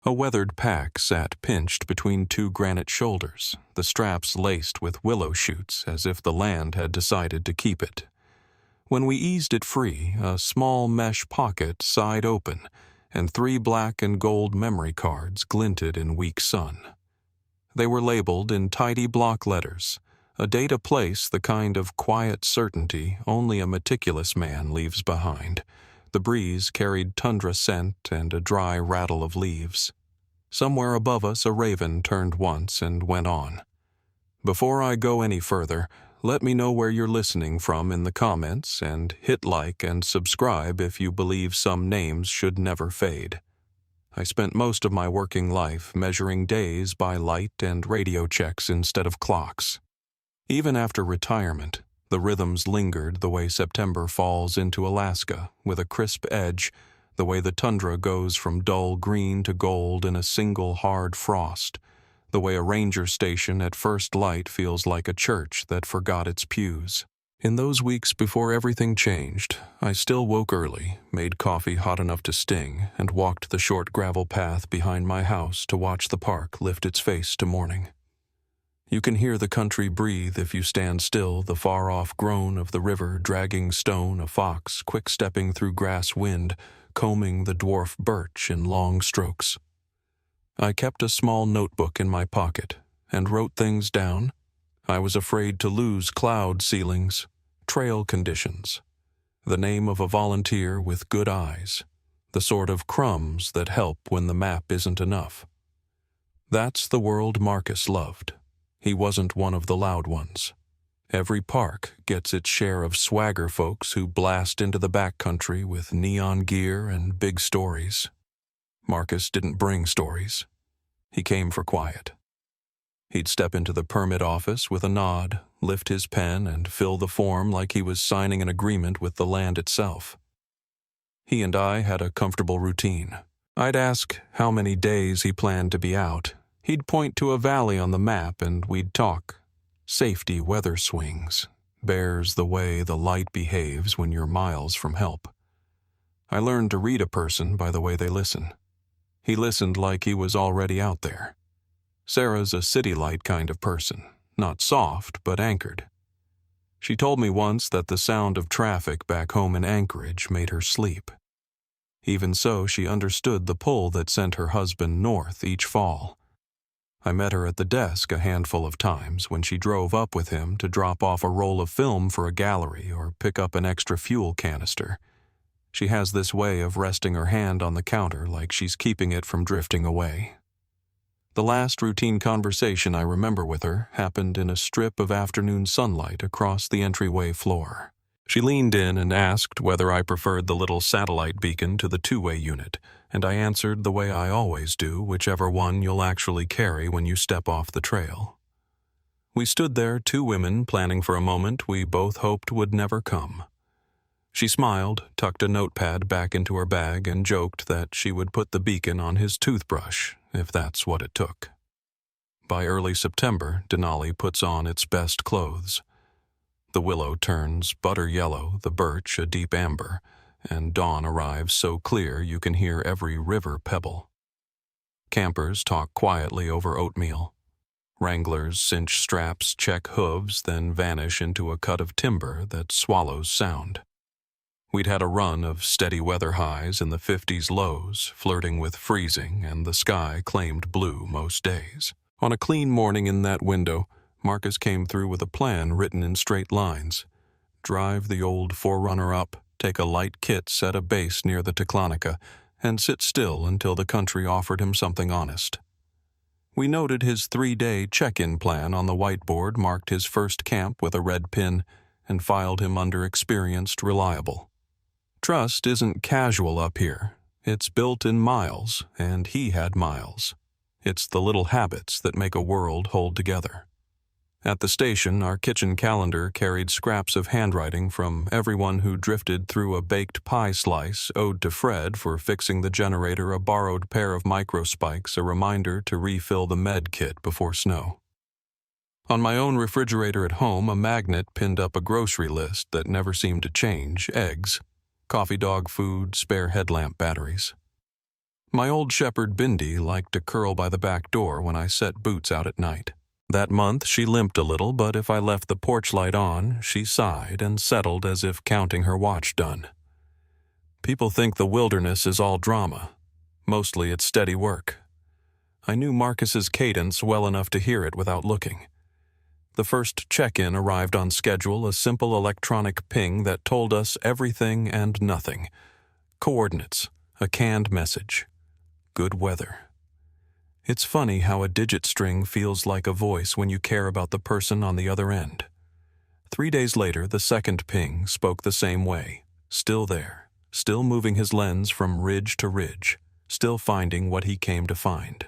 A weathered pack sat pinched between two granite shoulders, the straps laced with willow shoots as if the land had decided to keep it. When we eased it free, a small mesh pocket sighed open, and 3 black and gold memory cards glinted in weak sun. They were labeled in tidy block letters, a date, a place, the kind of quiet certainty only a meticulous man leaves behind. The breeze carried tundra scent and a dry rattle of leaves. Somewhere above us a raven turned once and went on. Before I go any further, let me know where you're listening from in the comments, and hit like and subscribe if you believe some names should never fade. I spent most of my working life measuring days by light and radio checks instead of clocks. Even after retirement, the rhythms lingered the way September falls into Alaska, with a crisp edge, the way the tundra goes from dull green to gold in a single hard frost, the way a ranger station at first light feels like a church that forgot its pews. In those weeks before everything changed, I still woke early, made coffee hot enough to sting, and walked the short gravel path behind my house to watch the park lift its face to morning. You can hear the country breathe if you stand still, the far-off groan of the river dragging stone, a fox quick-stepping through grass wind, combing the dwarf birch in long strokes. I kept a small notebook in my pocket and wrote things down. I was afraid to lose cloud ceilings, trail conditions, the name of a volunteer with good eyes, the sort of crumbs that help when the map isn't enough. That's the world Marcus loved. He wasn't one of the loud ones. Every park gets its share of swagger folks who blast into the backcountry with neon gear and big stories. Marcus didn't bring stories. He came for quiet. He'd step into the permit office with a nod, lift his pen, and fill the form like he was signing an agreement with the land itself. He and I had a comfortable routine. I'd ask how many days he planned to be out. He'd point to a valley on the map and we'd talk. Safety weather swings, bears the way the light behaves when you're miles from help. I learned to read a person by the way they listen. He listened like he was already out there. Sarah's a city light kind of person, not soft but anchored. She told me once that the sound of traffic back home in Anchorage made her sleep. Even so, she understood the pull that sent her husband north each fall. I met her at the desk a handful of times when she drove up with him to drop off a roll of film for a gallery or pick up an extra fuel canister. She has this way of resting her hand on the counter like she's keeping it from drifting away. The last routine conversation I remember with her happened in a strip of afternoon sunlight across the entryway floor. She leaned in and asked whether I preferred the little satellite beacon to the two-way unit, and I answered the way I always do, whichever one you'll actually carry when you step off the trail. We stood there, 2 women, planning for a moment we both hoped would never come. She smiled, tucked a notepad back into her bag, and joked that she would put the beacon on his toothbrush, if that's what it took. By early September, Denali puts on its best clothes. The willow turns butter yellow, the birch a deep amber, and dawn arrives so clear you can hear every river pebble. Campers talk quietly over oatmeal. Wranglers cinch straps, check hooves, then vanish into a cut of timber that swallows sound. We'd had a run of steady weather highs in the 50s lows, flirting with freezing, and the sky claimed blue most days. On a clean morning in that window, Marcus came through with a plan written in straight lines. Drive the old Forerunner up, take a light kit at a base near the Teclonica, and sit still until the country offered him something honest. We noted his 3-day check-in plan on the whiteboard, marked his first camp with a red pin, and filed him under experienced reliable. Trust isn't casual up here. It's built in miles, and he had miles. It's the little habits that make a world hold together. At the station, our kitchen calendar carried scraps of handwriting from everyone who drifted through a baked pie slice owed to Fred for fixing the generator, a borrowed pair of microspikes, a reminder to refill the med kit before snow. On my own refrigerator at home, a magnet pinned up a grocery list that never seemed to change: eggs, coffee dog food, spare headlamp batteries. My old shepherd Bindi liked to curl by the back door when I set boots out at night. That month she limped a little, but if I left the porch light on, she sighed and settled as if counting her watch done. People think the wilderness is all drama. Mostly it's steady work. I knew Marcus's cadence well enough to hear it without looking. The first check-in arrived on schedule, a simple electronic ping that told us everything and nothing. Coordinates, a canned message. Good weather. It's funny how a digit string feels like a voice when you care about the person on the other end. 3 days later, the second ping spoke the same way. Still there, still moving his lens from ridge to ridge, still finding what he came to find.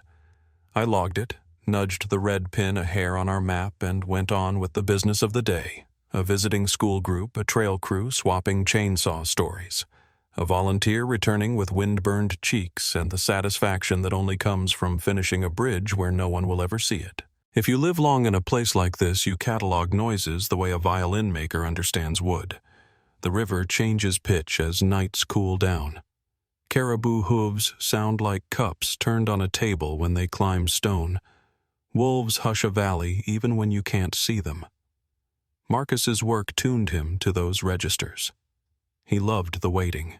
I logged it, nudged the red pin a hair on our map, and went on with the business of the day. A visiting school group, a trail crew swapping chainsaw stories. A volunteer returning with wind-burned cheeks and the satisfaction that only comes from finishing a bridge where no one will ever see it. If you live long in a place like this, you catalog noises the way a violin maker understands wood. The river changes pitch as nights cool down. Caribou hooves sound like cups turned on a table when they climb stone. Wolves hush a valley even when you can't see them. Marcus's work tuned him to those registers. He loved the waiting.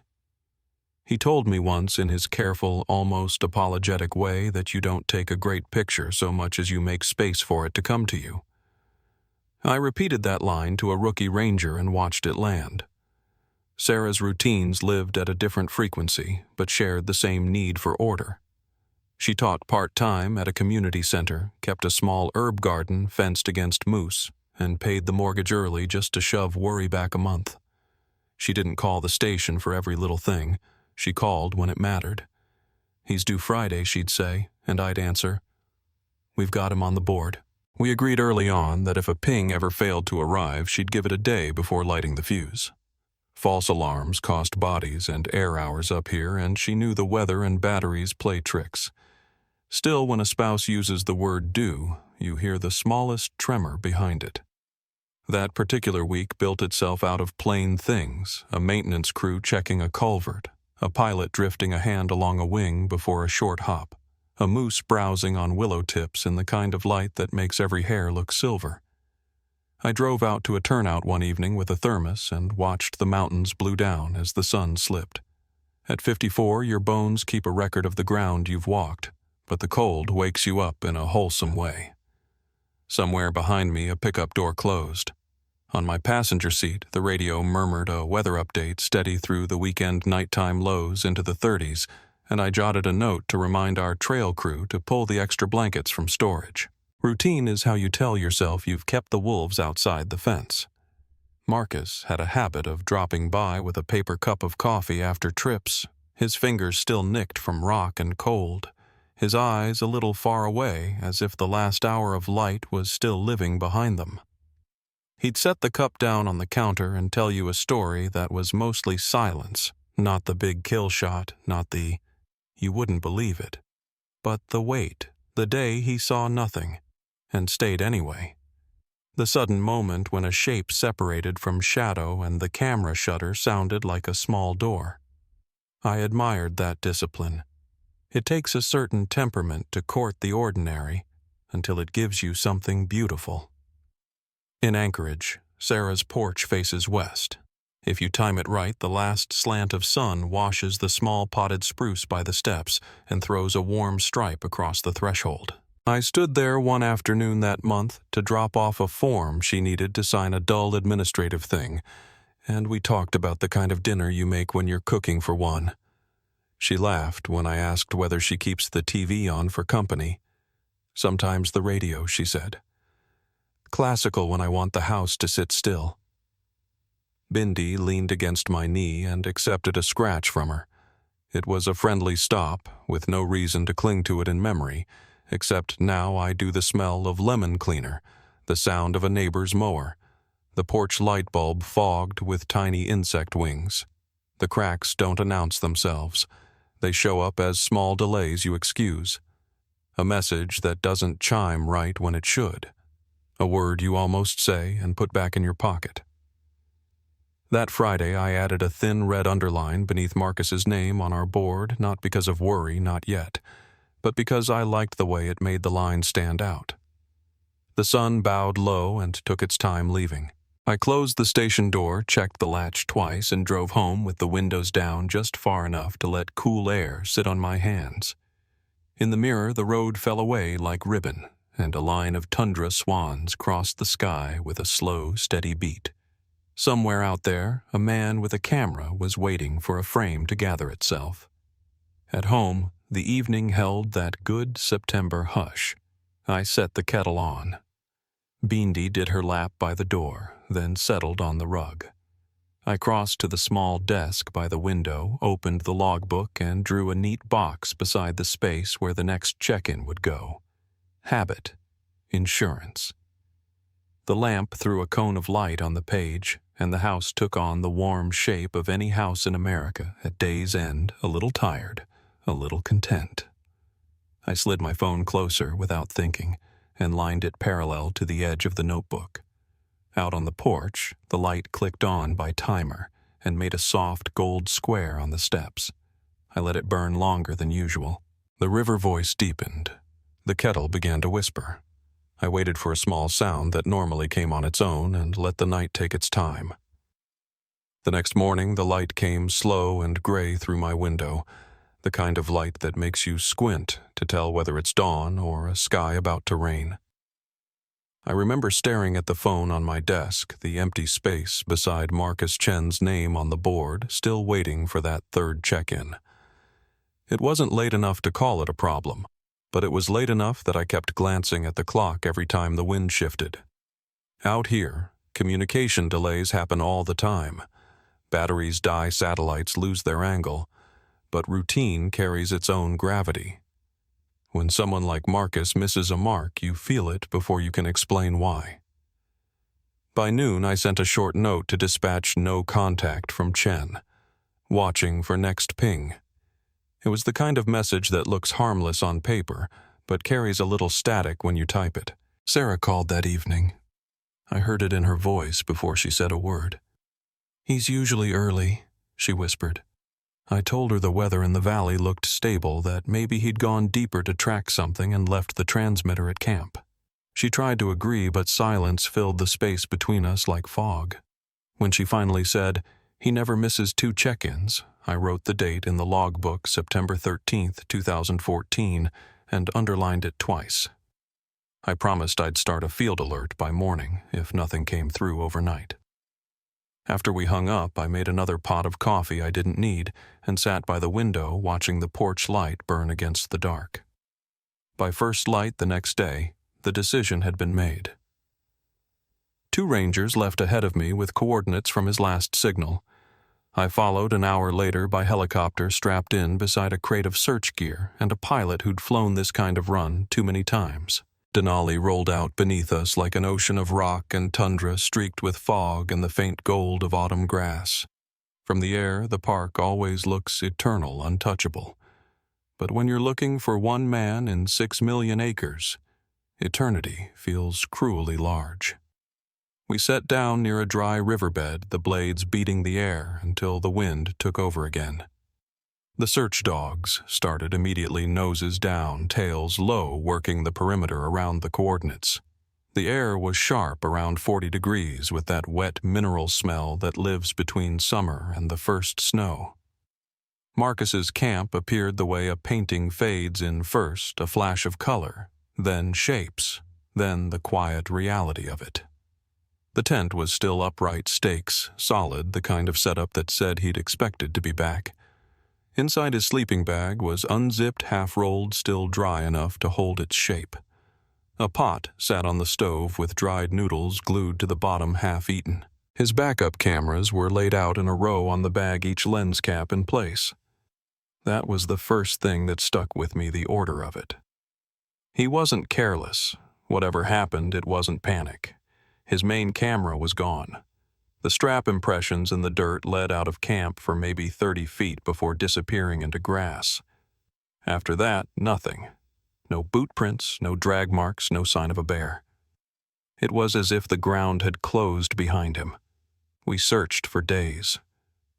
He told me once in his careful, almost apologetic way that you don't take a great picture so much as you make space for it to come to you. I repeated that line to a rookie ranger and watched it land. Sarah's routines lived at a different frequency, but shared the same need for order. She taught part-time at a community center, kept a small herb garden fenced against moose, and paid the mortgage early just to shove worry back a month. She didn't call the station for every little thing. She called when it mattered. "He's due Friday," she'd say, and I'd answer, "We've got him on the board." We agreed early on that if a ping ever failed to arrive, she'd give it a day before lighting the fuse. False alarms cost bodies and air hours up here, and she knew the weather and batteries play tricks. Still, when a spouse uses the word due, you hear the smallest tremor behind it. That particular week built itself out of plain things, a maintenance crew checking a culvert, a pilot drifting a hand along a wing before a short hop, a moose browsing on willow tips in the kind of light that makes every hair look silver. I drove out to a turnout one evening with a thermos and watched the mountains blue down as the sun slipped. At 54, your bones keep a record of the ground you've walked, but the cold wakes you up in a wholesome way. Somewhere behind me, a pickup door closed. On my passenger seat, the radio murmured a weather update steady through the weekend nighttime lows into the 30s, and I jotted a note to remind our trail crew to pull the extra blankets from storage. Routine is how you tell yourself you've kept the wolves outside the fence. Marcus had a habit of dropping by with a paper cup of coffee after trips, his fingers still nicked from rock and cold, his eyes a little far away as if the last hour of light was still living behind them. He'd set the cup down on the counter and tell you a story that was mostly silence, not the big kill shot, not the "you wouldn't believe it," but the wait, the day he saw nothing, and stayed anyway. The sudden moment when a shape separated from shadow and the camera shutter sounded like a small door. I admired that discipline. It takes a certain temperament to court the ordinary until it gives you something beautiful. In Anchorage, Sarah's porch faces west. If you time it right, the last slant of sun washes the small potted spruce by the steps and throws a warm stripe across the threshold. I stood there one afternoon that month to drop off a form she needed to sign a dull administrative thing, and we talked about the kind of dinner you make when you're cooking for one. She laughed when I asked whether she keeps the TV on for company. "Sometimes the radio," she said. "Classical when I want the house to sit still." Bindi leaned against my knee and accepted a scratch from her. It was a friendly stop, with no reason to cling to it in memory, except now I do the smell of lemon cleaner, the sound of a neighbor's mower, the porch light bulb fogged with tiny insect wings. The cracks don't announce themselves. They show up as small delays you excuse. A message that doesn't chime right when it should. A word you almost say and put back in your pocket. That Friday, I added a thin red underline beneath Marcus's name on our board, not because of worry, not yet, but because I liked the way it made the line stand out. The sun bowed low and took its time leaving. I closed the station door, checked the latch twice, and drove home with the windows down just far enough to let cool air sit on my hands. In the mirror, the road fell away like ribbon, and a line of tundra swans crossed the sky with a slow, steady beat. Somewhere out there, a man with a camera was waiting for a frame to gather itself. At home, the evening held that good September hush. I set the kettle on. Beandy did her lap by the door, then settled on the rug. I crossed to the small desk by the window, opened the logbook, and drew a neat box beside the space where the next check-in would go. Habit. Insurance. The lamp threw a cone of light on the page, and the house took on the warm shape of any house in America at day's end, a little tired, a little content. I slid my phone closer without thinking and lined it parallel to the edge of the notebook. Out on the porch, the light clicked on by timer and made a soft gold square on the steps. I let it burn longer than usual. The river voice deepened. The kettle began to whisper. I waited for a small sound that normally came on its own and let the night take its time. The next morning, the light came slow and gray through my window, the kind of light that makes you squint to tell whether it's dawn or a sky about to rain. I remember staring at the phone on my desk, the empty space beside Marcus Chen's name on the board, still waiting for that third check-in. It wasn't late enough to call it a problem, but it was late enough that I kept glancing at the clock every time the wind shifted. Out here, communication delays happen all the time. Batteries die, satellites lose their angle, but routine carries its own gravity. When someone like Marcus misses a mark, you feel it before you can explain why. By noon, I sent a short note to dispatch no contact from Chen, watching for next ping. It was the kind of message that looks harmless on paper, but carries a little static when you type it. Sarah called that evening. I heard it in her voice before she said a word. "He's usually early," she whispered. I told her the weather in the valley looked stable, that maybe he'd gone deeper to track something and left the transmitter at camp. She tried to agree, but silence filled the space between us like fog. When she finally said, "He never misses 2 check-ins," I wrote the date in the logbook, September 13th, 2014, and underlined it twice. I promised I'd start a field alert by morning if nothing came through overnight. After we hung up, I made another pot of coffee I didn't need and sat by the window watching the porch light burn against the dark. By first light the next day, the decision had been made. 2 rangers left ahead of me with coordinates from his last signal. I followed an hour later by helicopter strapped in beside a crate of search gear and a pilot who'd flown this kind of run too many times. Denali rolled out beneath us like an ocean of rock and tundra streaked with fog and the faint gold of autumn grass. From the air, the park always looks eternal, untouchable. But when you're looking for one man in 6 million acres, eternity feels cruelly large. We sat down near a dry riverbed, the blades beating the air until the wind took over again. The search dogs started immediately, noses down, tails low, working the perimeter around the coordinates. The air was sharp, around 40 degrees, with that wet mineral smell that lives between summer and the first snow. Marcus's camp appeared the way a painting fades in first a flash of color, then shapes, then the quiet reality of it. The tent was still upright stakes, solid, the kind of setup that said he'd expected to be back. Inside his sleeping bag was unzipped, half-rolled, still dry enough to hold its shape. A pot sat on the stove with dried noodles glued to the bottom, half-eaten. His backup cameras were laid out in a row on the bag, each lens cap in place. That was the first thing that stuck with me, the order of it. He wasn't careless. Whatever happened, it wasn't panic. His main camera was gone. The strap impressions in the dirt led out of camp for maybe 30 feet before disappearing into grass. After that, nothing. No boot prints, no drag marks, no sign of a bear. It was as if the ground had closed behind him. We searched for days.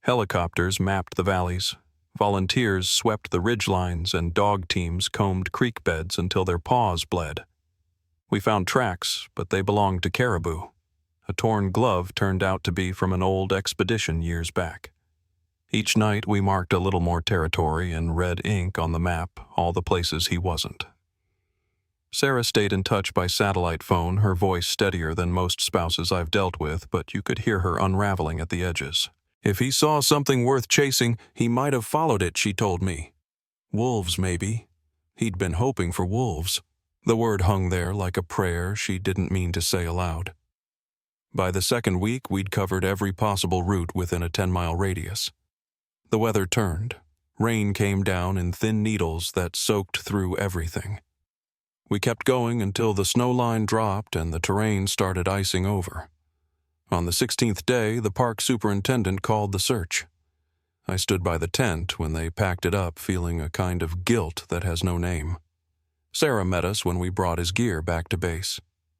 Helicopters mapped the valleys. Volunteers swept the ridgelines, and dog teams combed creek beds until their paws bled. We found tracks, but they belonged to caribou. A torn glove turned out to be from an old expedition years back. Each night we marked a little more territory in red ink on the map, all the places he wasn't. Sarah stayed in touch by satellite phone, her voice steadier than most spouses I've dealt with, but you could hear her unraveling at the edges. If he saw something worth chasing, he might have followed it, she told me. Wolves, maybe. He'd been hoping for wolves. The word hung there like a prayer she didn't mean to say aloud. By the second week, we'd covered every possible route within a 10-mile radius. The weather turned. Rain came down in thin needles that soaked through everything. We kept going until the snow line dropped and the terrain started icing over. On the 16th day, the park superintendent called the search. I stood by the tent when they packed it up, feeling a kind of guilt that has no name. Sarah met us when we brought his gear back to base.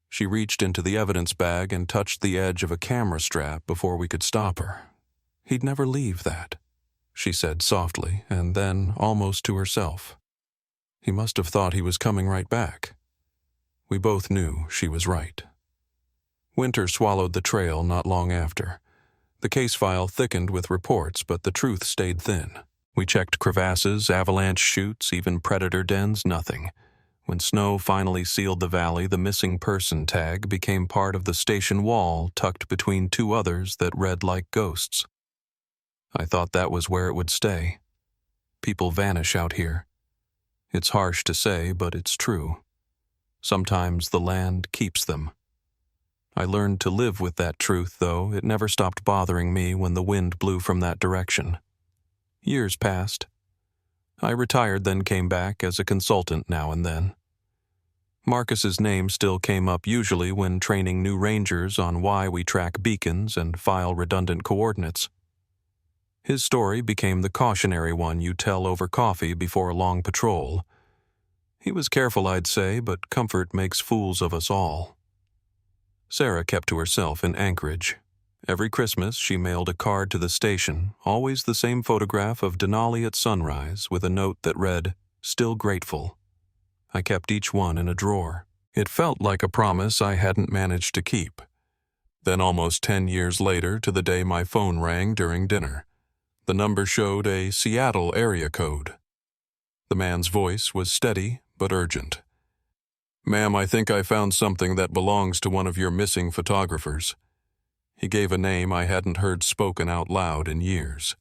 She reached into the evidence bag and touched the edge of a camera strap before we could stop her. He'd never leave that, she said softly, and then almost to herself. He must have thought he was coming right back. We both knew she was right. Winter swallowed the trail not long after. The case file thickened with reports, but the truth stayed thin. We checked crevasses, avalanche chutes, even predator dens, nothing. When snow finally sealed the valley, the missing person tag became part of the station wall tucked between two others that read like ghosts. I thought that was where it would stay. People vanish out here. It's harsh to say, but it's true. Sometimes the land keeps them. I learned to live with that truth, though it never stopped bothering me when the wind blew from that direction. Years passed. I retired, then came back as a consultant now and then. Marcus's name still came up usually when training new rangers on why we track beacons and file redundant coordinates. His story became the cautionary one you tell over coffee before a long patrol. He was careful, I'd say, but comfort makes fools of us all. Sarah kept to herself in Anchorage. Every Christmas she mailed a card to the station, always the same photograph of Denali at sunrise with a note that read, "Still grateful." I kept each one in a drawer. It felt like a promise I hadn't managed to keep. Then almost 10 years later, to the day my phone rang during dinner. The number showed a Seattle area code. The man's voice was steady but urgent. "Ma'am, I think I found something that belongs to one of your missing photographers." He gave a name I hadn't heard spoken out loud in years.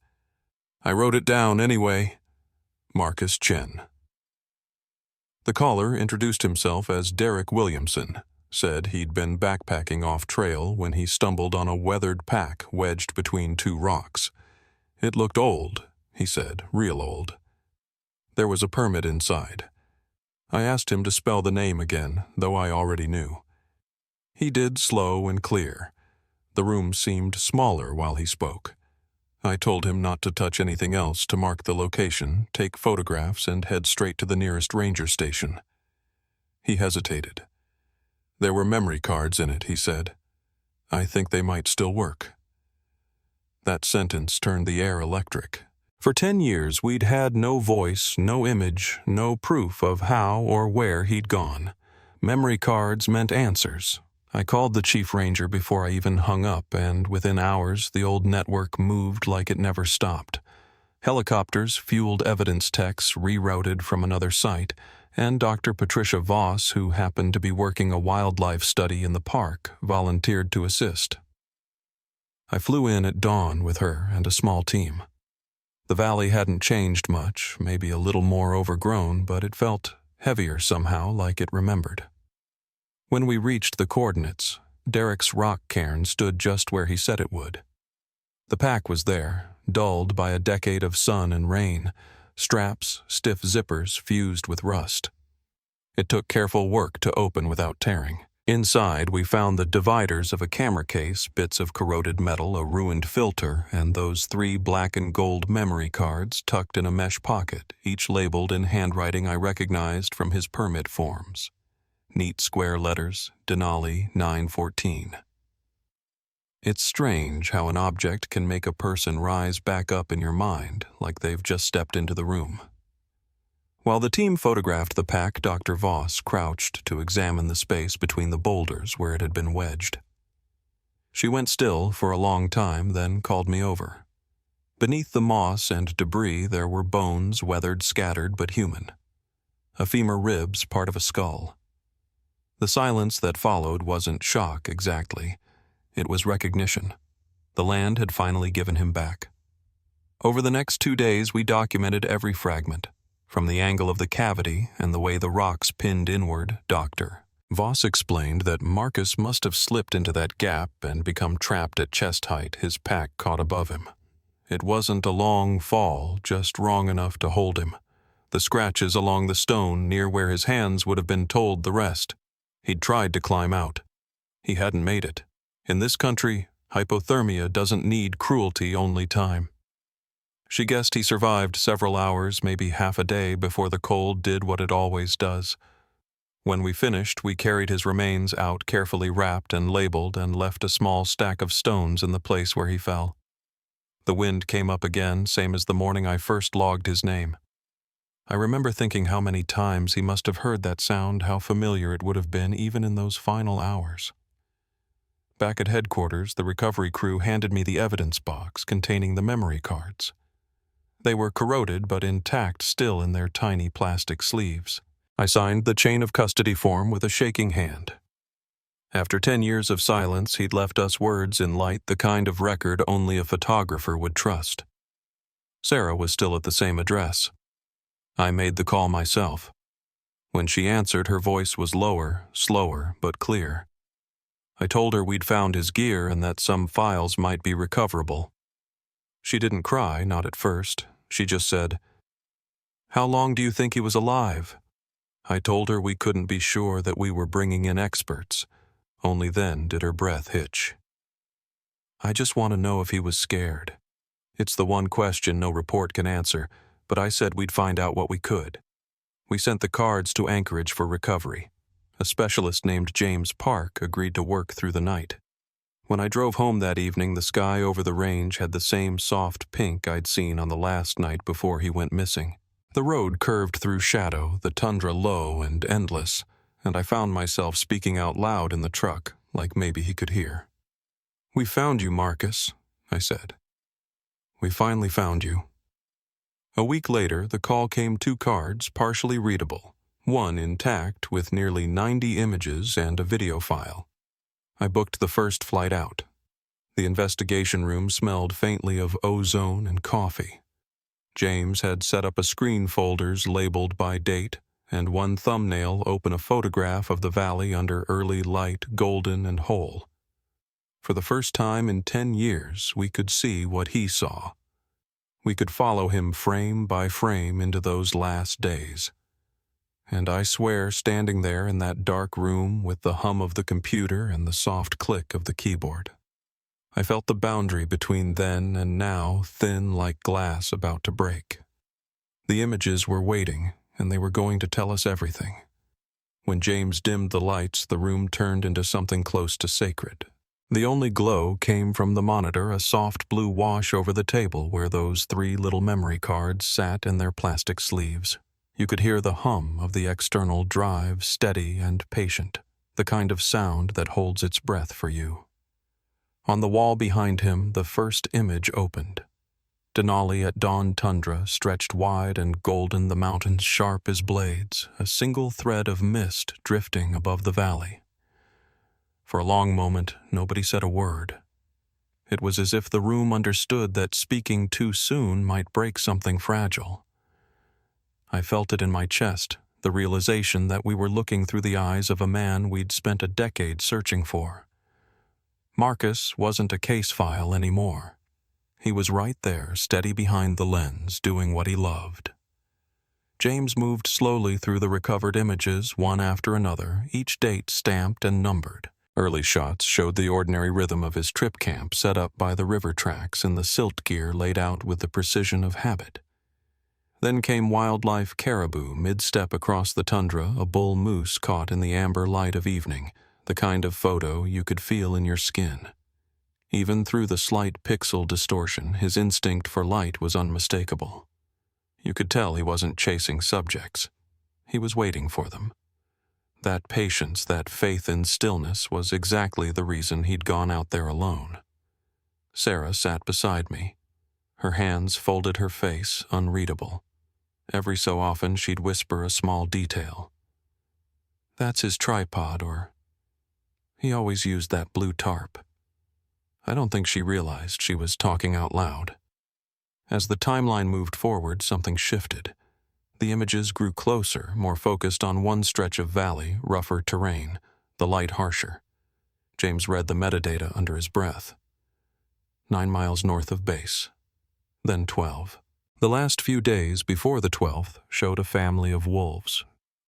I wrote it down anyway. Marcus Chen. The caller introduced himself as Derek Williamson, said he'd been backpacking off-trail when he stumbled on a weathered pack wedged between two rocks. It looked old, he said, real old. There was a permit inside. I asked him to spell the name again, though I already knew. He did, slow and clear. The room seemed smaller while he spoke. I told him not to touch anything else to mark the location, take photographs, and head straight to the nearest ranger station. He hesitated. There were memory cards in it, he said. I think they might still work. That sentence turned the air electric. For 10 years, we'd had no voice, no image, no proof of how or where he'd gone. Memory cards meant answers. I called the chief ranger before I even hung up, and within hours, the old network moved like it never stopped. Helicopters fueled evidence techs rerouted from another site, and Dr. Patricia Voss, who happened to be working a wildlife study in the park, volunteered to assist. I flew in at dawn with her and a small team. The valley hadn't changed much, maybe a little more overgrown, but it felt heavier somehow, like it remembered. When we reached the coordinates, Derek's rock cairn stood just where he said it would. The pack was there, dulled by a decade of sun and rain, straps, stiff zippers fused with rust. It took careful work to open without tearing. Inside, we found the dividers of a camera case, bits of corroded metal, a ruined filter, and those 3 black and gold memory cards tucked in a mesh pocket, each labeled in handwriting I recognized from his permit forms. Neat square letters, Denali 914. It's strange how an object can make a person rise back up in your mind like they've just stepped into the room. While the team photographed the pack, Dr. Voss crouched to examine the space between the boulders where it had been wedged. She went still for a long time, then called me over. Beneath the moss and debris there were bones, weathered, scattered, but human. A femur ribs, part of a skull. The silence that followed wasn't shock exactly. It was recognition. The land had finally given him back. Over the next 2 days we documented every fragment, from the angle of the cavity and the way the rocks pinned inward. Dr. Voss explained that Marcus must have slipped into that gap and become trapped at chest height, his pack caught above him. It wasn't a long fall, just wrong enough to hold him. The scratches along the stone near where his hands would have been told the rest. He'd tried to climb out. He hadn't made it. In this country, hypothermia doesn't need cruelty, only time. She guessed he survived several hours, maybe half a day, before the cold did what it always does. When we finished, we carried his remains out carefully wrapped and labeled and left a small stack of stones in the place where he fell. The wind came up again, same as the morning I first logged his name. I remember thinking how many times he must have heard that sound, how familiar it would have been even in those final hours. Back at headquarters, the recovery crew handed me the evidence box containing the memory cards. They were corroded but intact still in their tiny plastic sleeves. I signed the chain of custody form with a shaking hand. After 10 years of silence, he'd left us words in light, the kind of record only a photographer would trust. Sarah was still at the same address. I made the call myself. When she answered, her voice was lower, slower, but clear. I told her we'd found his gear and that some files might be recoverable. She didn't cry, not at first. She just said, "How long do you think he was alive?" I told her we couldn't be sure, that we were bringing in experts. Only then did her breath hitch. "I just want to know if he was scared. It's the one question no report can answer, but I said we'd find out what we could." We sent the cards to Anchorage for recovery. A specialist named James Park agreed to work through the night. When I drove home that evening, the sky over the range had the same soft pink I'd seen on the last night before he went missing. The road curved through shadow, the tundra low and endless, and I found myself speaking out loud in the truck, like maybe he could hear. "We found you, Marcus," I said. "We finally found you." A week later, the call came 2 cards, partially readable. One intact with nearly 90 images and a video file. I booked the first flight out. The investigation room smelled faintly of ozone and coffee. James had set up a screen folders labeled by date, and one thumbnail open a photograph of the valley under early light, golden and whole. For the first time in 10 years, we could see what he saw. We could follow him frame by frame into those last days. And I swear, standing there in that dark room with the hum of the computer and the soft click of the keyboard, I felt the boundary between then and now thin like glass about to break. The images were waiting, and they were going to tell us everything. When James dimmed the lights, the room turned into something close to sacred. The only glow came from the monitor, a soft blue wash over the table where those 3 little memory cards sat in their plastic sleeves. You could hear the hum of the external drive, steady and patient, the kind of sound that holds its breath for you. On the wall behind him, the first image opened. Denali at dawn tundra, stretched wide and golden, the mountains sharp as blades, a single thread of mist drifting above the valley. For a long moment, nobody said a word. It was as if the room understood that speaking too soon might break something fragile. I felt it in my chest, the realization that we were looking through the eyes of a man we'd spent a decade searching for. Marcus wasn't a case file anymore. He was right there, steady behind the lens, doing what he loved. James moved slowly through the recovered images, one after another, each date stamped and numbered. Early shots showed the ordinary rhythm of his trip camp set up by the river tracks and the silt gear laid out with the precision of habit. Then came wildlife caribou mid-step across the tundra, a bull moose caught in the amber light of evening, the kind of photo you could feel in your skin. Even through the slight pixel distortion, his instinct for light was unmistakable. You could tell he wasn't chasing subjects. He was waiting for them. That patience, that faith in stillness was exactly the reason he'd gone out there alone. Sarah sat beside me. Her hands folded her face, unreadable. Every so often she'd whisper a small detail. "That's his tripod," or "He always used that blue tarp." I don't think she realized she was talking out loud. As the timeline moved forward, something shifted. The images grew closer, more focused on one stretch of valley, rougher terrain, the light harsher. James read the metadata under his breath. 9 miles north of base. Then 12. The last few days before the 12th showed a family of wolves.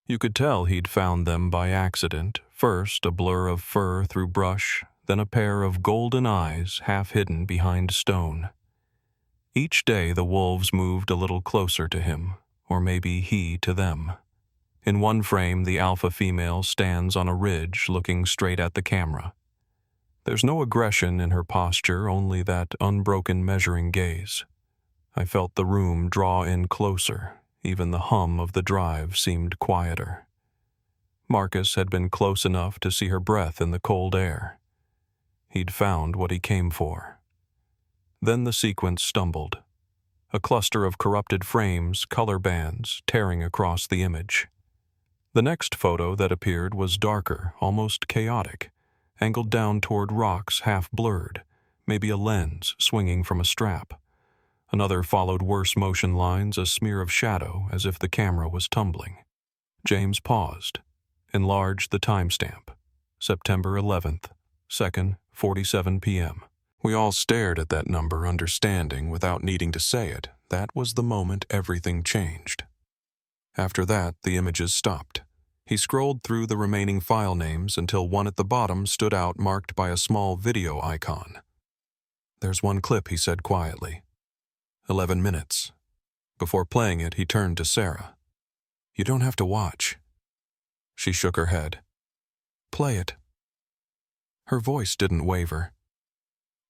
You could tell he'd found them by accident. First, a blur of fur through brush, then a pair of golden eyes half hidden behind stone. Each day the wolves moved a little closer to him, or maybe he to them. In one frame, the alpha female stands on a ridge looking straight at the camera. There's no aggression in her posture, only that unbroken measuring gaze. I felt the room draw in closer. Even the hum of the drive seemed quieter. Marcus had been close enough to see her breath in the cold air. He'd found what he came for. Then the sequence stumbled. A cluster of corrupted frames, color bands, tearing across the image. The next photo that appeared was darker, almost chaotic, angled down toward rocks half blurred, maybe a lens swinging from a strap. Another followed worse motion lines, a smear of shadow as if the camera was tumbling. James paused, enlarged the timestamp. September 11th, 2nd, 47 p.m. We all stared at that number, understanding without needing to say it. That was the moment everything changed. After that, the images stopped. He scrolled through the remaining file names until one at the bottom stood out marked by a small video icon. "There's one clip," he said quietly. 11 minutes. Before playing it, he turned to Sarah. "You don't have to watch." She shook her head. "Play it." Her voice didn't waver.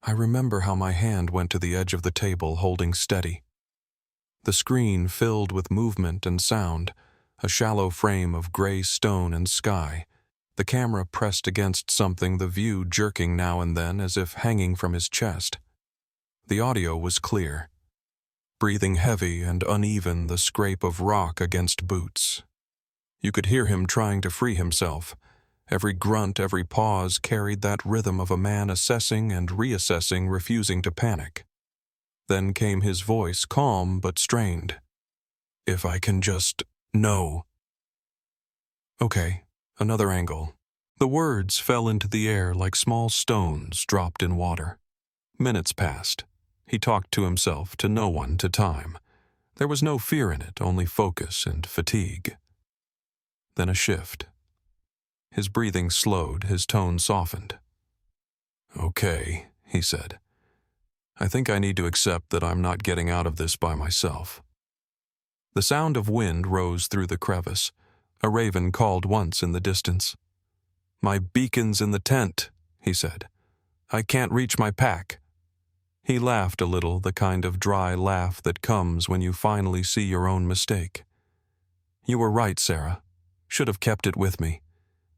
I remember how my hand went to the edge of the table, holding steady. The screen filled with movement and sound, a shallow frame of gray stone and sky, the camera pressed against something, the view jerking now and then as if hanging from his chest. The audio was clear. Breathing heavy and uneven, the scrape of rock against boots. You could hear him trying to free himself. Every grunt, every pause carried that rhythm of a man assessing and reassessing, refusing to panic. Then came his voice, calm but strained. "If I can just know." Okay, another angle. The words fell into the air like small stones dropped in water. Minutes passed. He talked to himself, to no one, to time. There was no fear in it, only focus and fatigue. Then a shift. His breathing slowed, his tone softened. "Okay," he said. "I think I need to accept that I'm not getting out of this by myself." The sound of wind rose through the crevice. A raven called once in the distance. "My beacon's in the tent," he said. "I can't reach my pack." He laughed a little, the kind of dry laugh that comes when you finally see your own mistake. "You were right, Sarah. Should have kept it with me.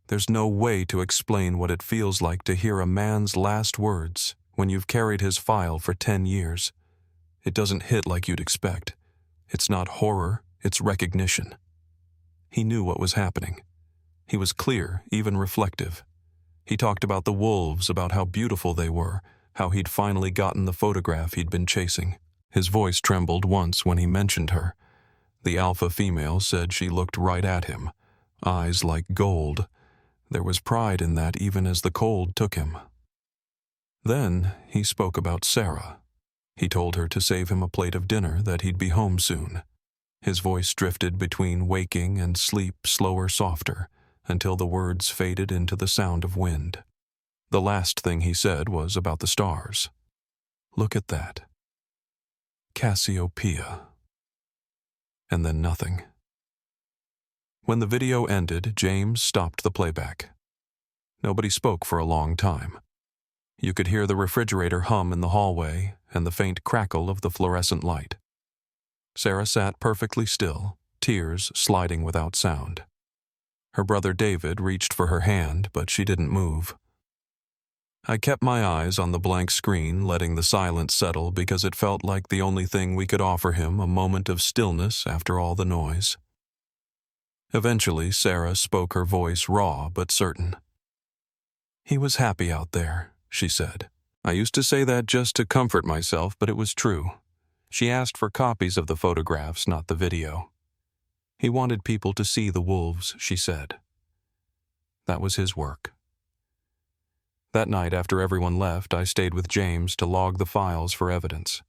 There's no way to explain what it feels like to hear a man's last words when you've carried his file for 10 years. It doesn't hit like you'd expect. It's not horror, it's recognition." He knew what was happening. He was clear, even reflective. He talked about the wolves, about how beautiful they were, how he'd finally gotten the photograph he'd been chasing. His voice trembled once when he mentioned her. The alpha female said she looked right at him, eyes like gold. There was pride in that even as the cold took him. Then he spoke about Sarah. He told her to save him a plate of dinner, that he'd be home soon. His voice drifted between waking and sleep, slower, softer, until the words faded into the sound of wind. The last thing he said was about the stars. "Look at that. Cassiopeia." And then nothing. When the video ended, James stopped the playback. Nobody spoke for a long time. You could hear the refrigerator hum in the hallway and the faint crackle of the fluorescent light. Sarah sat perfectly still, tears sliding without sound. Her brother David reached for her hand, but she didn't move. I kept my eyes on the blank screen, letting the silence settle because it felt like the only thing we could offer him, a moment of stillness after all the noise. Eventually, Sarah spoke, her voice raw but certain. "He was happy out there," she said. I used to say that just to comfort myself, but it was true. She asked for copies of the photographs, not the video. He wanted people to see the wolves, she said. That was his work. That night, after everyone left, I stayed with James to log the files for evidence.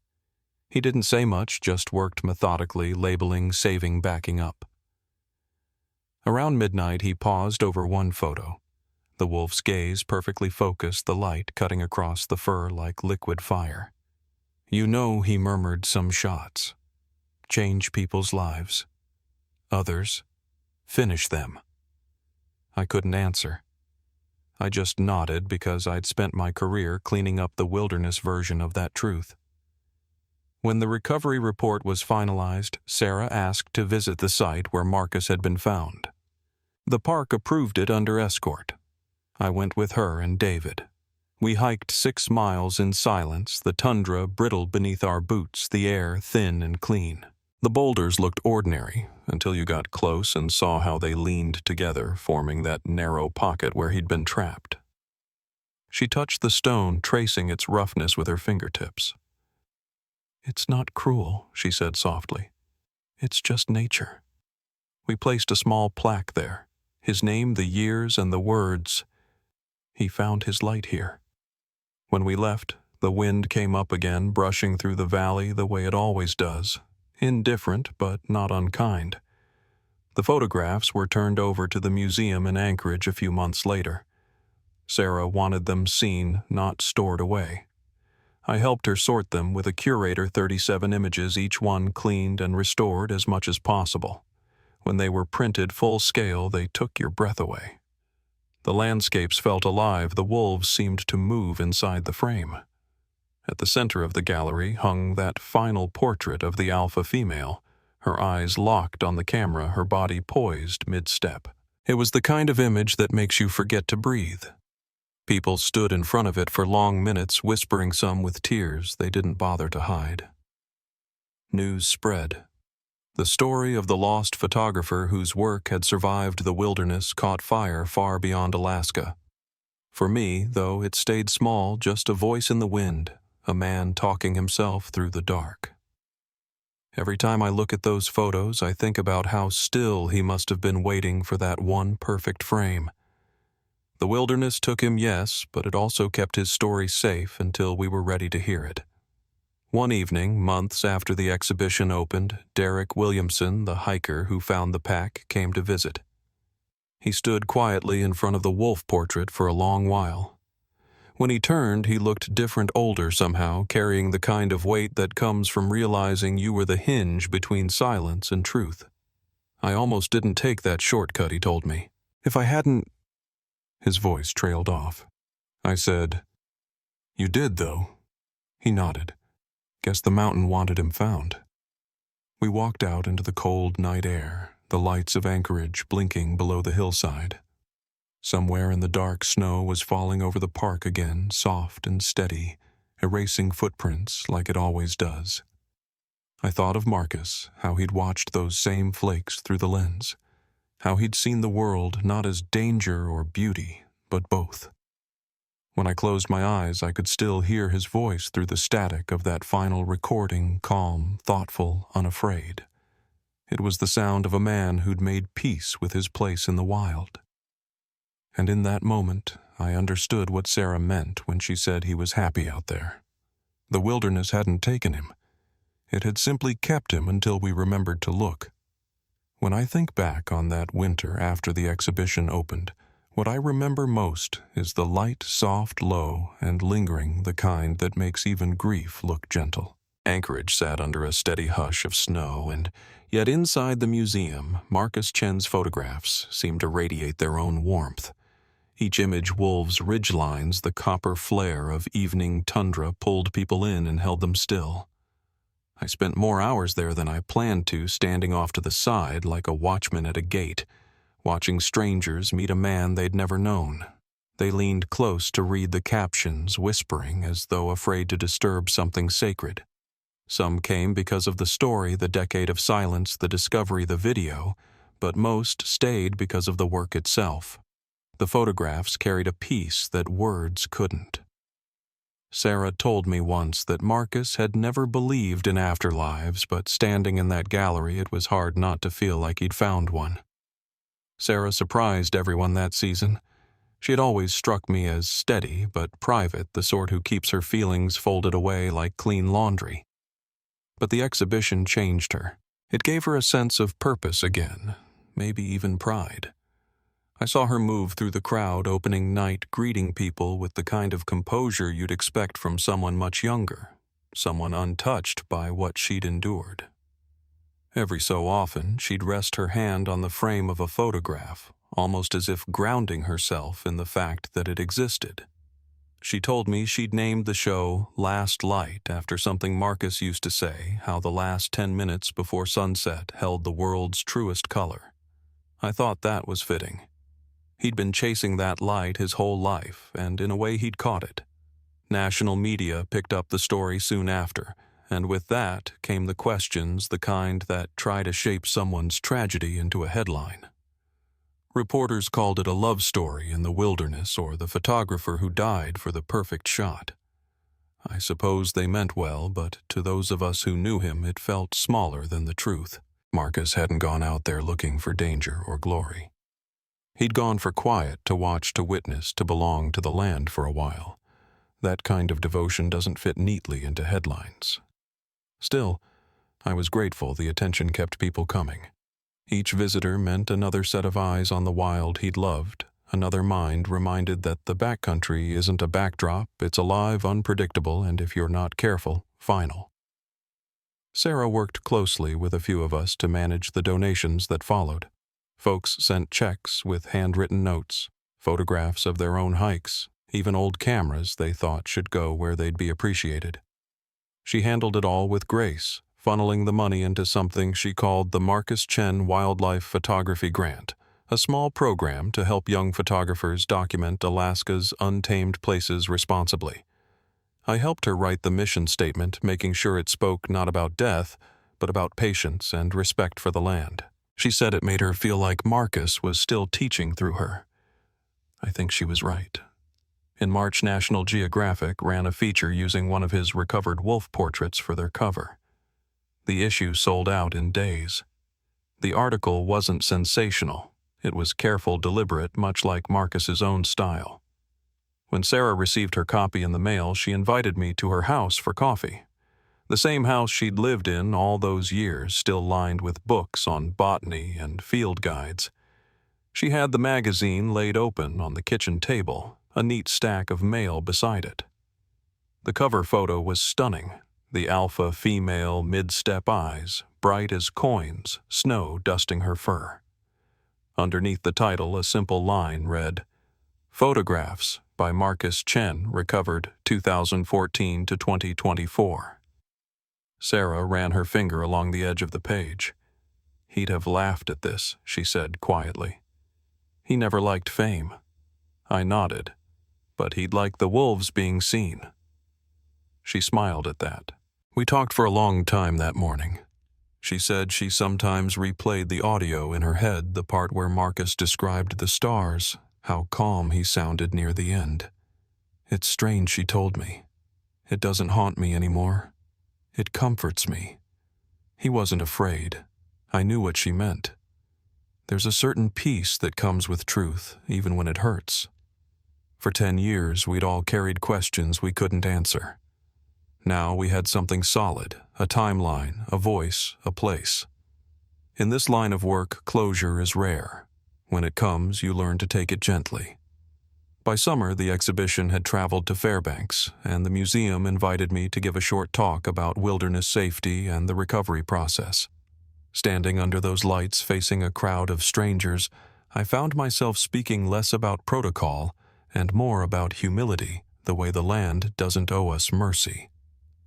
He didn't say much, just worked methodically, labeling, saving, backing up. Around midnight, he paused over one photo. The wolf's gaze perfectly focused, the light cutting across the fur like liquid fire. "You know," he murmured, "some shots change people's lives. Others finish them." I couldn't answer. I just nodded because I'd spent my career cleaning up the wilderness version of that truth. When the recovery report was finalized, Sarah asked to visit the site where Marcus had been found. The park approved it under escort. I went with her and David. We hiked 6 miles in silence, the tundra brittle beneath our boots, the air thin and clean. The boulders looked ordinary until you got close and saw how they leaned together, forming that narrow pocket where he'd been trapped. She touched the stone, tracing its roughness with her fingertips. "It's not cruel," she said softly. "It's just nature." We placed a small plaque there, his name, the years, and the words, "He found his light here." When we left, the wind came up again, brushing through the valley the way it always does. Indifferent, but not unkind. The photographs were turned over to the museum in Anchorage a few months later. Sarah wanted them seen, not stored away. I helped her sort them with a curator, 37 images, each one cleaned and restored as much as possible. When they were printed full scale, they took your breath away. The landscapes felt alive, the wolves seemed to move inside the frame. At the center of the gallery hung that final portrait of the alpha female, her eyes locked on the camera, her body poised mid-step. It was the kind of image that makes you forget to breathe. People stood in front of it for long minutes, whispering, some with tears they didn't bother to hide. News spread. The story of the lost photographer whose work had survived the wilderness caught fire far beyond Alaska. For me, though, it stayed small, just a voice in the wind, a man talking himself through the dark. Every time I look at those photos, I think about how still he must have been waiting for that one perfect frame. The wilderness took him, yes, but it also kept his story safe until we were ready to hear it. One evening, months after the exhibition opened, Derek Williamson, the hiker who found the pack, came to visit. He stood quietly in front of the wolf portrait for a long while. When he turned, he looked different, older somehow, carrying the kind of weight that comes from realizing you were the hinge between silence and truth. "I almost didn't take that shortcut," he told me. "If I hadn't—" His voice trailed off. I said, "You did, though." He nodded. "Guess the mountain wanted him found." We walked out into the cold night air, the lights of Anchorage blinking below the hillside. Somewhere in the dark, snow was falling over the park again, soft and steady, erasing footprints like it always does. I thought of Marcus, how he'd watched those same flakes through the lens, how he'd seen the world not as danger or beauty, but both. When I closed my eyes, I could still hear his voice through the static of that final recording, calm, thoughtful, unafraid. It was the sound of a man who'd made peace with his place in the wild. And in that moment, I understood what Sarah meant when she said he was happy out there. The wilderness hadn't taken him. It had simply kept him until we remembered to look. When I think back on that winter after the exhibition opened, what I remember most is the light, soft, low, and lingering, the kind that makes even grief look gentle. Anchorage sat under a steady hush of snow, and yet inside the museum, Marcus Chen's photographs seemed to radiate their own warmth. Each image wolves ridgelines, the copper flare of evening tundra pulled people in and held them still. I spent more hours there than I planned to, standing off to the side like a watchman at a gate, watching strangers meet a man they'd never known. They leaned close to read the captions, whispering as though afraid to disturb something sacred. Some came because of the story, the decade of silence, the discovery, the video, but most stayed because of the work itself. The photographs carried a peace that words couldn't. Sarah told me once that Marcus had never believed in afterlives, but standing in that gallery it was hard not to feel like he'd found one. Sarah surprised everyone that season. She had always struck me as steady but private, the sort who keeps her feelings folded away like clean laundry. But the exhibition changed her. It gave her a sense of purpose again, maybe even pride. I saw her move through the crowd opening night, greeting people with the kind of composure you'd expect from someone much younger, someone untouched by what she'd endured. Every so often, she'd rest her hand on the frame of a photograph, almost as if grounding herself in the fact that it existed. She told me she'd named the show Last Light after something Marcus used to say, how the last 10 minutes before sunset held the world's truest color. I thought that was fitting. He'd been chasing that light his whole life, and in a way he'd caught it. National media picked up the story soon after, and with that came the questions, the kind that try to shape someone's tragedy into a headline. Reporters called it a love story in the wilderness or the photographer who died for the perfect shot. I suppose they meant well, but to those of us who knew him it felt smaller than the truth. Marcus hadn't gone out there looking for danger or glory. He'd gone for quiet, to watch, to witness, to belong to the land for a while. That kind of devotion doesn't fit neatly into headlines. Still, I was grateful the attention kept people coming. Each visitor meant another set of eyes on the wild he'd loved, another mind reminded that the backcountry isn't a backdrop, it's alive, unpredictable, and if you're not careful, final. Sarah worked closely with a few of us to manage the donations that followed. Folks sent checks with handwritten notes, photographs of their own hikes, even old cameras they thought should go where they'd be appreciated. She handled it all with grace, funneling the money into something she called the Marcus Chen Wildlife Photography Grant, a small program to help young photographers document Alaska's untamed places responsibly. I helped her write the mission statement, making sure it spoke not about death, but about patience and respect for the land. She said it made her feel like Marcus was still teaching through her. I think she was right. In March, National Geographic ran a feature using one of his recovered wolf portraits for their cover. The issue sold out in days. The article wasn't sensational. It was careful, deliberate, much like Marcus's own style. When Sarah received her copy in the mail, she invited me to her house for coffee. The same house she'd lived in all those years, still lined with books on botany and field guides. She had the magazine laid open on the kitchen table, a neat stack of mail beside it. The cover photo was stunning, the alpha female mid-step eyes, bright as coins, snow dusting her fur. Underneath the title, a simple line read, "Photographs by Marcus Chen, recovered 2014 to 2024. Sarah ran her finger along the edge of the page. He'd have laughed at this, she said quietly. He never liked fame. I nodded, but he'd like the wolves being seen. She smiled at that. We talked for a long time that morning. She said she sometimes replayed the audio in her head, the part where Marcus described the stars, how calm he sounded near the end. It's strange, she told me. It doesn't haunt me anymore. It comforts me. He wasn't afraid. I knew what she meant. There's a certain peace that comes with truth, even when it hurts. For 10 years, we'd all carried questions we couldn't answer. Now we had something solid, a timeline, a voice, a place. In this line of work, closure is rare. When it comes, you learn to take it gently. By summer, the exhibition had traveled to Fairbanks, and the museum invited me to give a short talk about wilderness safety and the recovery process. Standing under those lights facing a crowd of strangers, I found myself speaking less about protocol and more about humility, the way the land doesn't owe us mercy.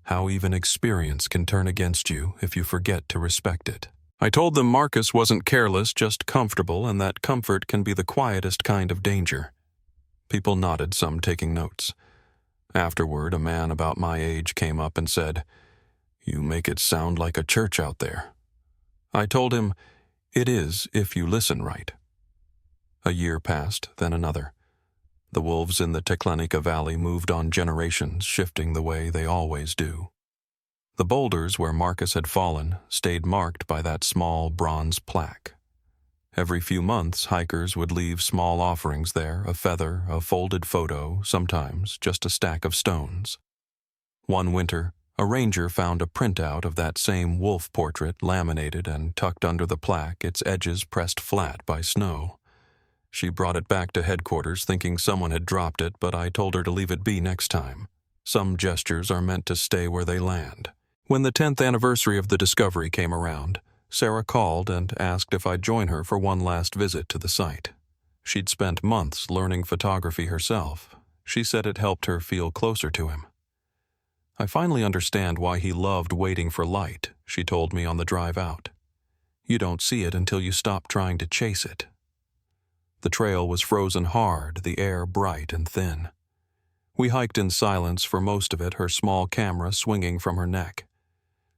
How even experience can turn against you if you forget to respect it. I told them Marcus wasn't careless, just comfortable, and that comfort can be the quietest kind of danger. People nodded, some taking notes. Afterward, a man about my age came up and said, "You make it sound like a church out there." I told him, "It is if you listen right." A year passed, then another. The wolves in the Teklenica Valley moved on generations, shifting the way they always do. The boulders where Marcus had fallen stayed marked by that small bronze plaque. Every few months, hikers would leave small offerings there, a feather, a folded photo, sometimes just a stack of stones. One winter, a ranger found a printout of that same wolf portrait laminated and tucked under the plaque, its edges pressed flat by snow. She brought it back to headquarters thinking someone had dropped it, but I told her to leave it be next time. Some gestures are meant to stay where they land. When the 10th anniversary of the discovery came around, Sarah called and asked if I'd join her for one last visit to the site. She'd spent months learning photography herself. She said it helped her feel closer to him. "I finally understand why he loved waiting for light," she told me on the drive out. "You don't see it until you stop trying to chase it." The trail was frozen hard, the air bright and thin. We hiked in silence for most of it, her small camera swinging from her neck.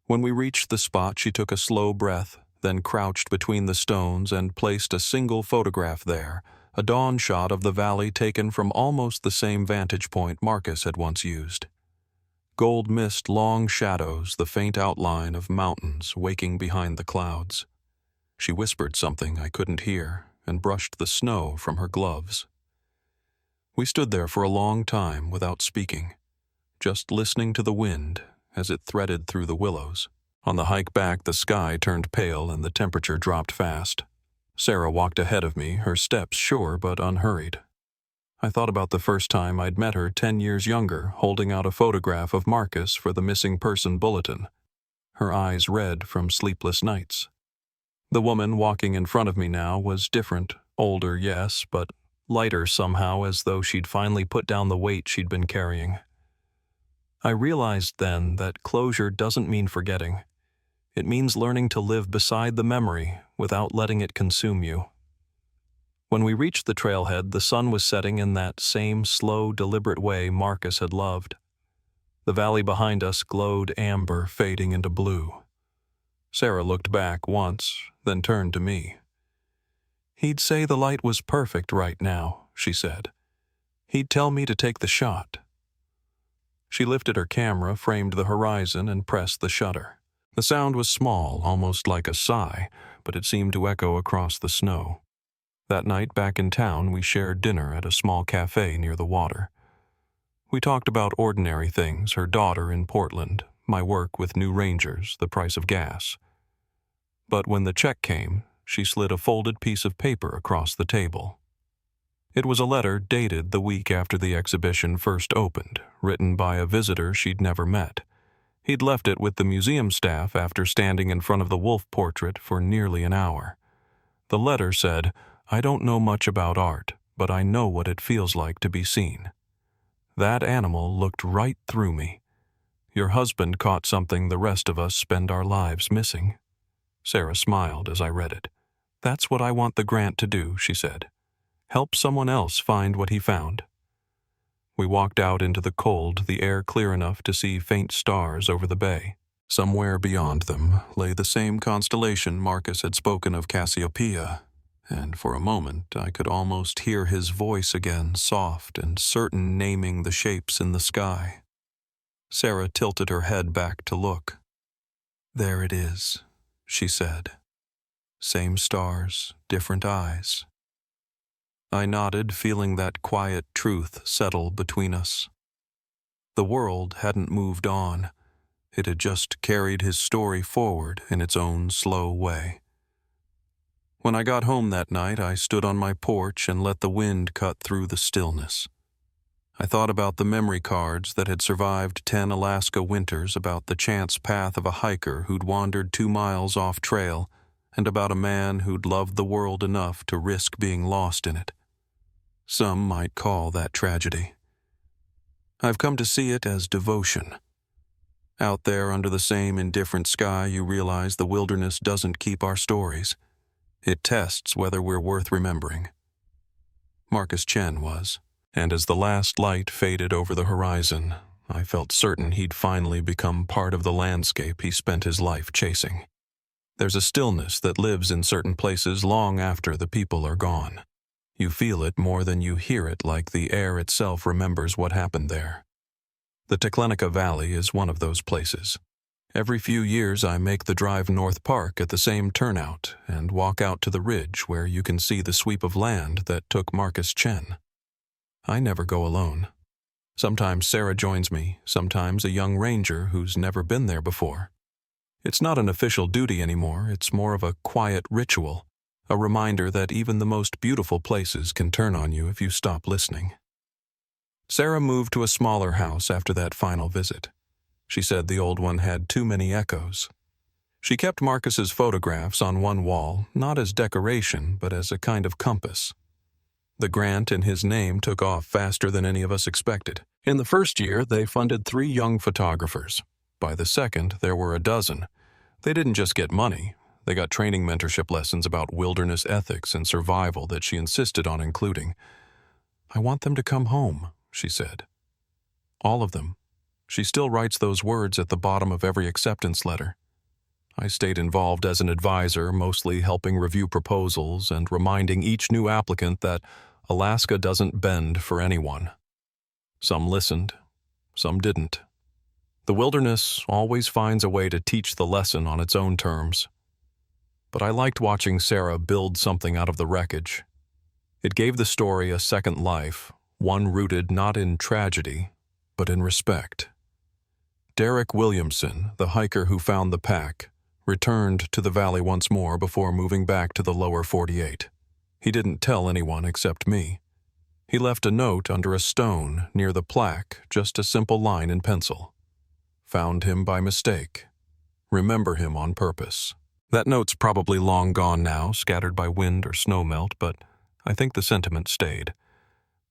When we reached the spot, she took a slow breath, then crouched between the stones and placed a single photograph there, a dawn shot of the valley taken from almost the same vantage point Marcus had once used. Gold mist, long shadows, the faint outline of mountains waking behind the clouds. She whispered something I couldn't hear and brushed the snow from her gloves. We stood there for a long time without speaking, just listening to the wind as it threaded through the willows. On the hike back, the sky turned pale and the temperature dropped fast. Sarah walked ahead of me, her steps sure but unhurried. I thought about the first time I'd met her 10 years younger, holding out a photograph of Marcus for the missing person bulletin, her eyes red from sleepless nights. The woman walking in front of me now was different, older, yes, but lighter somehow, as though she'd finally put down the weight she'd been carrying. I realized then that closure doesn't mean forgetting. It means learning to live beside the memory without letting it consume you. When we reached the trailhead, the sun was setting in that same slow, deliberate way Marcus had loved. The valley behind us glowed amber, fading into blue. Sarah looked back once, then turned to me. "He'd say the light was perfect right now," she said. "He'd tell me to take the shot." She lifted her camera, framed the horizon, and pressed the shutter. The sound was small, almost like a sigh, but it seemed to echo across the snow. That night, back in town, we shared dinner at a small cafe near the water. We talked about ordinary things, her daughter in Portland, my work with new rangers, the price of gas. But when the check came, she slid a folded piece of paper across the table. It was a letter dated the week after the exhibition first opened, written by a visitor she'd never met. He'd left it with the museum staff after standing in front of the wolf portrait for nearly an hour. The letter said, "I don't know much about art, but I know what it feels like to be seen. That animal looked right through me. Your husband caught something the rest of us spend our lives missing." Sarah smiled as I read it. "That's what I want the grant to do," she said. "Help someone else find what he found." We walked out into the cold, the air clear enough to see faint stars over the bay. Somewhere beyond them lay the same constellation Marcus had spoken of, Cassiopeia, and for a moment I could almost hear his voice again, soft and certain, naming the shapes in the sky. Sarah tilted her head back to look. "There it is," she said. "Same stars, different eyes." I nodded, feeling that quiet truth settle between us. The world hadn't moved on. It had just carried his story forward in its own slow way. When I got home that night, I stood on my porch and let the wind cut through the stillness. I thought about the memory cards that had survived 10 Alaska winters, about the chance path of a hiker who'd wandered 2 miles off trail and about a man who'd loved the world enough to risk being lost in it. Some might call that tragedy. I've come to see it as devotion. Out there under the same indifferent sky, you realize the wilderness doesn't keep our stories. It tests whether we're worth remembering. Marcus Chen was, and as the last light faded over the horizon, I felt certain he'd finally become part of the landscape he spent his life chasing. There's a stillness that lives in certain places long after the people are gone. You feel it more than you hear it, like the air itself remembers what happened there. The Teklenica Valley is one of those places. Every few years I make the drive North Park at the same turnout and walk out to the ridge where you can see the sweep of land that took Marcus Chen. I never go alone. Sometimes Sarah joins me, sometimes a young ranger who's never been there before. It's not an official duty anymore, it's more of a quiet ritual, a reminder that even the most beautiful places can turn on you if you stop listening. Sarah moved to a smaller house after that final visit. She said the old one had too many echoes. She kept Marcus's photographs on one wall, not as decoration, but as a kind of compass. The grant in his name took off faster than any of us expected. In the first year, they funded 3 young photographers. By the second, there were a dozen. They didn't just get money. They got training mentorship lessons about wilderness ethics and survival that she insisted on including. "I want them to come home," she said. All of them. She still writes those words at the bottom of every acceptance letter. I stayed involved as an advisor, mostly helping review proposals and reminding each new applicant that Alaska doesn't bend for anyone. Some listened, some didn't. The wilderness always finds a way to teach the lesson on its own terms. But I liked watching Sarah build something out of the wreckage. It gave the story a second life, one rooted not in tragedy, but in respect. Derek Williamson, the hiker who found the pack, returned to the valley once more before moving back to the lower 48. He didn't tell anyone except me. He left a note under a stone near the plaque, just a simple line in pencil. Found him by mistake. Remember him on purpose. That note's probably long gone now, scattered by wind or snowmelt, but I think the sentiment stayed.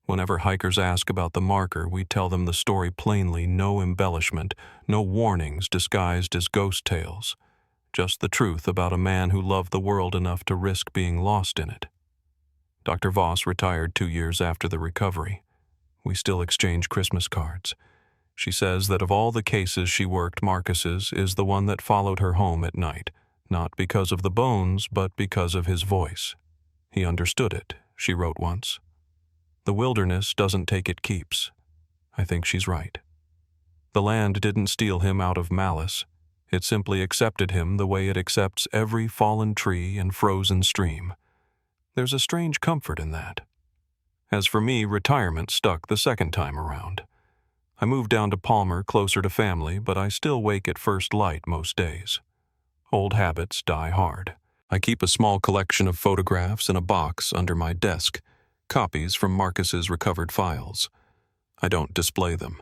Whenever hikers ask about the marker, we tell them the story plainly, no embellishment, no warnings disguised as ghost tales. Just the truth about a man who loved the world enough to risk being lost in it. Dr. Voss retired 2 years after the recovery. We still exchange Christmas cards. She says that of all the cases she worked, Marcus's is the one that followed her home at night, not because of the bones, but because of his voice. He understood it, she wrote once. The wilderness doesn't take, it keeps. I think she's right. The land didn't steal him out of malice. It simply accepted him the way it accepts every fallen tree and frozen stream. There's a strange comfort in that. As for me, retirement stuck the second time around. I moved down to Palmer, closer to family, but I still wake at first light most days. Old habits die hard. I keep a small collection of photographs in a box under my desk, copies from Marcus's recovered files. I don't display them.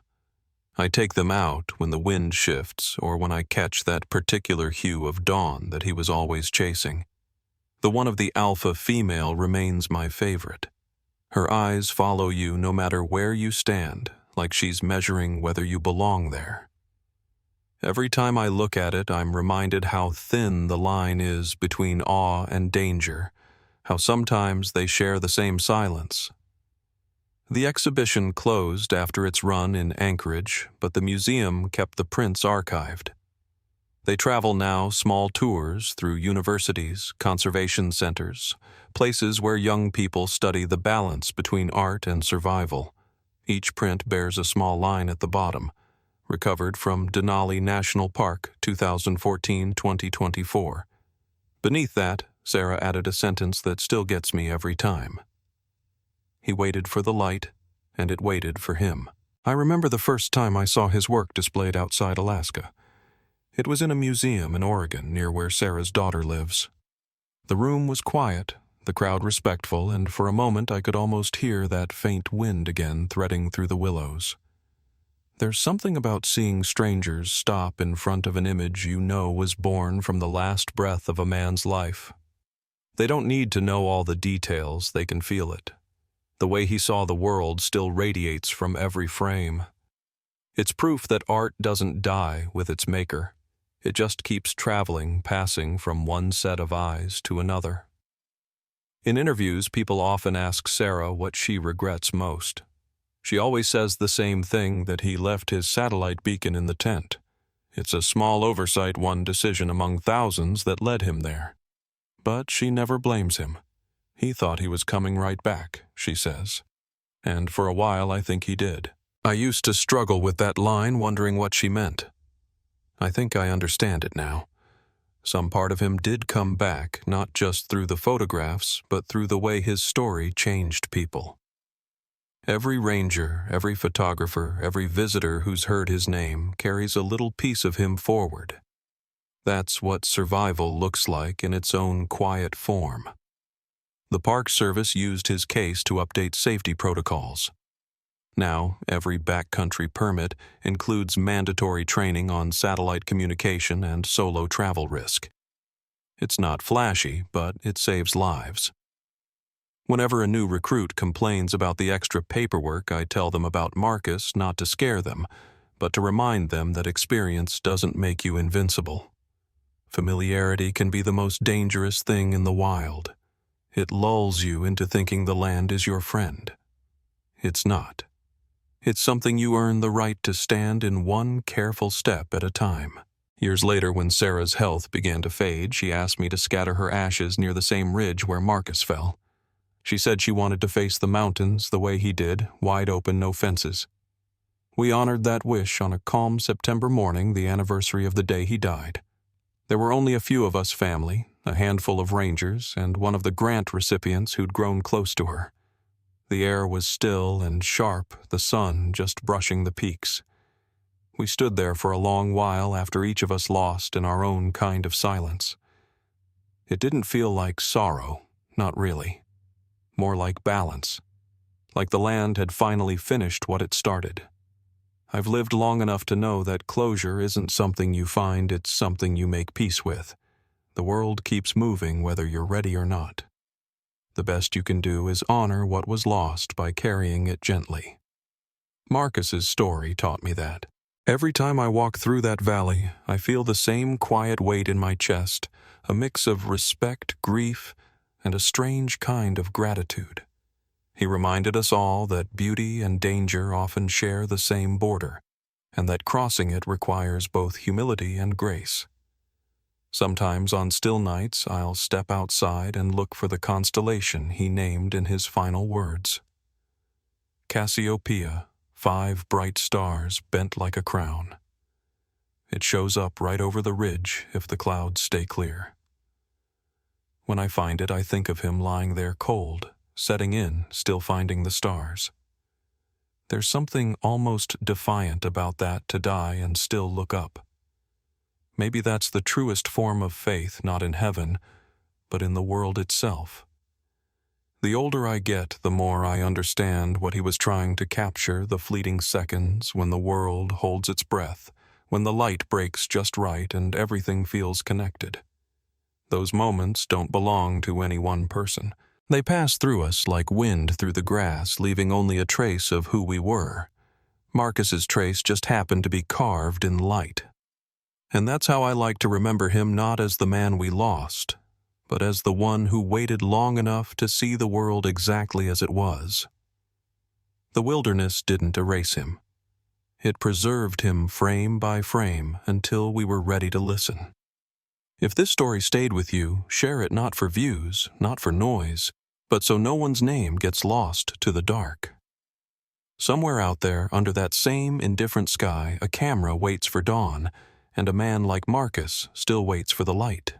I take them out when the wind shifts or when I catch that particular hue of dawn that he was always chasing. The one of the alpha female remains my favorite. Her eyes follow you no matter where you stand, like she's measuring whether you belong there. Every time I look at it, I'm reminded how thin the line is between awe and danger, how sometimes they share the same silence. The exhibition closed after its run in Anchorage, but the museum kept the prints archived. They travel now small tours through universities, conservation centers, places where young people study the balance between art and survival. Each print bears a small line at the bottom, recovered from Denali National Park, 2014-2024. Beneath that, Sarah added a sentence that still gets me every time. He waited for the light, and it waited for him. I remember the first time I saw his work displayed outside Alaska. It was in a museum in Oregon near where Sarah's daughter lives. The room was quiet, the crowd respectful, and for a moment I could almost hear that faint wind again threading through the willows. There's something about seeing strangers stop in front of an image you know was born from the last breath of a man's life. They don't need to know all the details, they can feel it. The way he saw the world still radiates from every frame. It's proof that art doesn't die with its maker. It just keeps traveling, passing from one set of eyes to another. In interviews, people often ask Sarah what she regrets most. She always says the same thing, that he left his satellite beacon in the tent. It's a small oversight, one decision among thousands that led him there. But she never blames him. He thought he was coming right back, she says. And for a while I think he did. I used to struggle with that line, wondering what she meant. I think I understand it now. Some part of him did come back, not just through the photographs, but through the way his story changed people. Every ranger, every photographer, every visitor who's heard his name carries a little piece of him forward. That's what survival looks like in its own quiet form. The Park Service used his case to update safety protocols. Now, every backcountry permit includes mandatory training on satellite communication and solo travel risk. It's not flashy, but it saves lives. Whenever a new recruit complains about the extra paperwork, I tell them about Marcus, not to scare them, but to remind them that experience doesn't make you invincible. Familiarity can be the most dangerous thing in the wild. It lulls you into thinking the land is your friend. It's not. It's something you earn the right to stand in one careful step at a time. Years later, when Sarah's health began to fade, she asked me to scatter her ashes near the same ridge where Marcus fell. She said she wanted to face the mountains the way he did, wide open, no fences. We honored that wish on a calm September morning, the anniversary of the day he died. There were only a few of us family, a handful of rangers, and one of the grant recipients who'd grown close to her. The air was still and sharp, the sun just brushing the peaks. We stood there for a long while after each of us lost in our own kind of silence. It didn't feel like sorrow, not really. More like balance. Like the land had finally finished what it started. I've lived long enough to know that closure isn't something you find, it's something you make peace with. The world keeps moving whether you're ready or not. The best you can do is honor what was lost by carrying it gently. Marcus's story taught me that. Every time I walk through that valley, I feel the same quiet weight in my chest, a mix of respect, grief, and a strange kind of gratitude. He reminded us all that beauty and danger often share the same border, and that crossing it requires both humility and grace. Sometimes on still nights, I'll step outside and look for the constellation he named in his final words. Cassiopeia, 5 bright stars bent like a crown. It shows up right over the ridge if the clouds stay clear. When I find it, I think of him lying there cold, setting in, still finding the stars. There's something almost defiant about that, to die and still look up. Maybe that's the truest form of faith, not in heaven, but in the world itself. The older I get, the more I understand what he was trying to capture, the fleeting seconds when the world holds its breath, when the light breaks just right and everything feels connected. Those moments don't belong to any one person. They pass through us like wind through the grass, leaving only a trace of who we were. Marcus's trace just happened to be carved in light. And that's how I like to remember him, not as the man we lost, but as the one who waited long enough to see the world exactly as it was. The wilderness didn't erase him. It preserved him frame by frame until we were ready to listen. If this story stayed with you, share it not for views, not for noise, but so no one's name gets lost to the dark. Somewhere out there, under that same indifferent sky, a camera waits for dawn, and a man like Marcus still waits for the light.